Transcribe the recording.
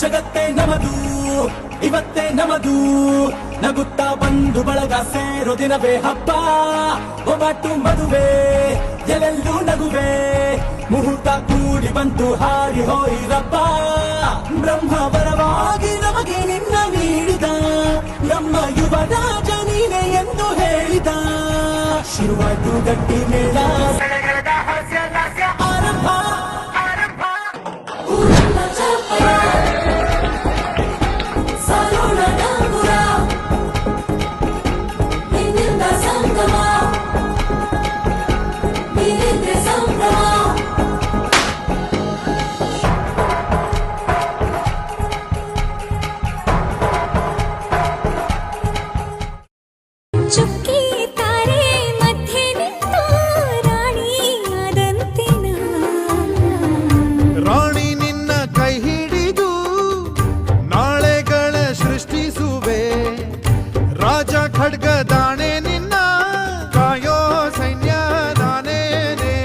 ಜಗತ್ತೇ ನಮದು ಇವತ್ತೇ ನಮದು ನಗುತ್ತಾ ಬಂದು ಬಳಗ ಸೇರೋ ದಿನವೇ ಹಬ್ಬ ಒಬ್ಬಟ್ಟು ಮದುವೆ ಎಲ್ಲೆಲ್ಲೂ ನಗುವೆ ಮುಹೂರ್ತ ಕೂಡಿ ಬಂತು ಹಾರಿ ಹೋಯಿರಪ್ಪ ಬ್ರಹ್ಮ ವರವಾಗಿ ನಮಗೆ ನಿನ್ನ ನೀಡಿದ ನಮ್ಮ ಯುವರಾಜ ನೀನೆ ಎಂದು ಹೇಳಿದ ಶುರುವಾಯ್ತು ಗಟ್ಟಿ ಮೇಳ ಆರಂಭ ಚುಕ್ಕಿ ತಾರೆ ಮಧ್ಯೆ ನಿಂತ ರಾಣಿಯಾದಂತೆ ರಾಣಿ ನಿನ್ನ ಕೈ ಹಿಡಿದು ನಾಳೆಗಳ ಸೃಷ್ಟಿಸುವೆ ರಾಜ ಖಡ್ಗದಾಣೆ ನಿನ್ನ ಕಾಯೋ ಸೈನ್ಯ ನಾನೇನೆ.